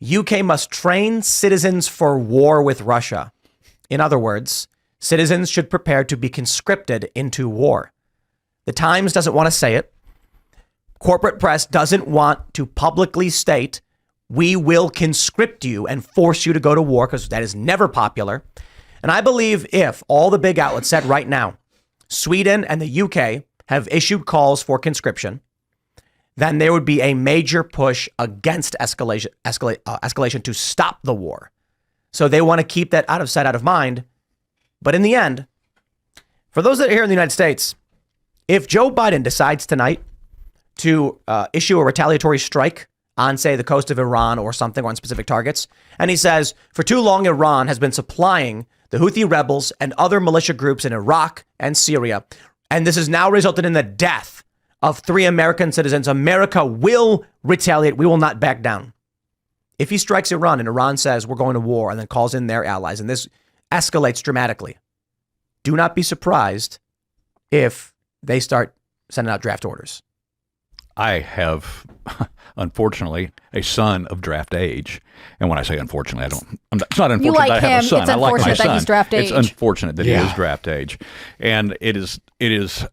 UK must train citizens for war with Russia. In other words, citizens should prepare to be conscripted into war. The Times doesn't want to say it. Corporate press doesn't want to publicly state, we will conscript you and force you to go to war, because that is never popular. And I believe if all the big outlets said right now, Sweden and the UK have issued calls for conscription, then there would be a major push against escalation to stop the war. So they want to keep that out of sight, out of mind. But in the end, for those that are here in the United States, if Joe Biden decides tonight to issue a retaliatory strike on, say, the coast of Iran or something, or on specific targets, and he says, for too long, Iran has been supplying the Houthi rebels and other militia groups in Iraq and Syria, and this has now resulted in the death of 3 American citizens, America will retaliate. We will not back down. If he strikes Iran and Iran says we're going to war and then calls in their allies, and this escalates dramatically, do not be surprised if they start sending out draft orders. I have, unfortunately, a son of draft age. And when I say unfortunately, it's not unfortunate that I have a son. It's I like my son. that he's draft age. It's unfortunate that he is draft age. And it is,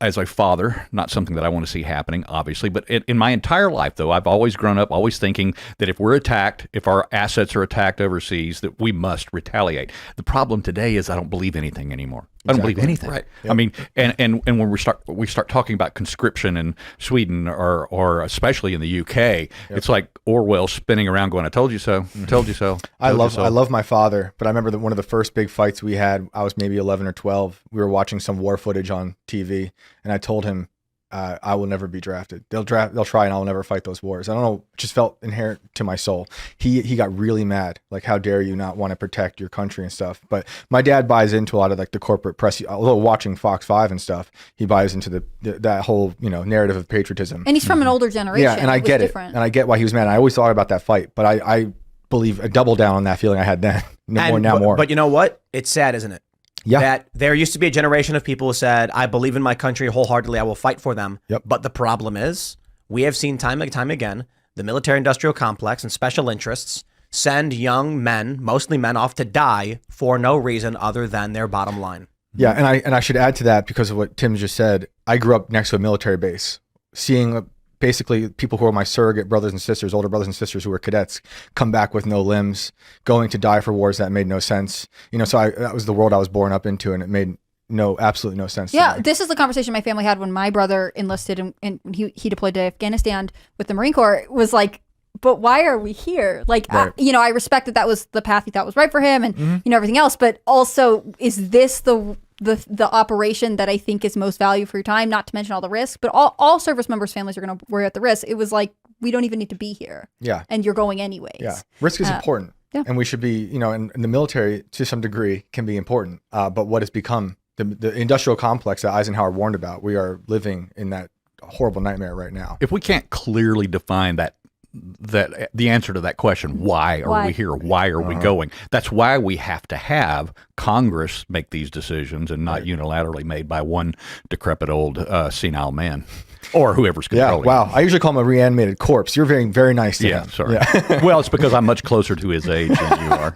as a father, not something that I want to see happening, obviously. But in my entire life, though, I've always grown up always thinking that if we're attacked, if our assets are attacked overseas, that we must retaliate. The problem today is I don't believe anything anymore. I don't believe anything. Right. Yep. I mean, and when we start talking about conscription in Sweden or especially in the UK, it's like Orwell spinning around going, "I told you so. I told you so." I love my father, but I remember that one of the first big fights we had, I was maybe 11 or 12. We were watching some war footage on TV, and I told him, I will never be drafted. They'll try, and I'll never fight those wars. I don't know, it just felt inherent to my soul. He got really mad, like, how dare you not want to protect your country and stuff. But my dad buys into a lot of like the corporate press. Although watching Fox 5 and stuff, he buys into that whole narrative of patriotism. And he's from an older generation. Yeah, and I get it, and I get why he was mad. I always thought about that fight, but I believe I double down on that feeling I had then. More. But you know what? It's sad, isn't it? Yeah. That there used to be a generation of people who said, I believe in my country wholeheartedly, I will fight for them. Yep. But the problem is, we have seen time and time again, the military-industrial complex and special interests send young men, mostly men, off to die for no reason other than their bottom line. Yeah, and I should add to that, because of what Tim just said, I grew up next to a military base, seeing basically people who are my surrogate brothers and sisters, older brothers and sisters who were cadets, come back with no limbs, going to die for wars that made no sense. So that was the world I was born up into, and it made absolutely no sense. Yeah, this is the conversation my family had when my brother enlisted and he deployed to Afghanistan with the Marine Corps. It was like, but why are we here? Like, right. I respect that was the path he thought was right for him, and everything else. But also, is this the operation that I think is most value for your time? Not to mention all the risk, but all service members' families are going to worry about the risk. It was like, we don't even need to be here. Yeah, and you're going anyways. Yeah, risk is important. Yeah. And we should be, and the military to some degree can be important. But what has become the industrial complex that Eisenhower warned about, we are living in that horrible nightmare right now. If we can't clearly define that the answer to that question, why are we here? Why are we going? That's why we have to have Congress make these decisions and not unilaterally made by one decrepit old senile man or whoever's controlling. Yeah, wow. I usually call him a reanimated corpse. You're very, very nice to him. Sorry. Yeah. Well, it's because I'm much closer to his age than you are.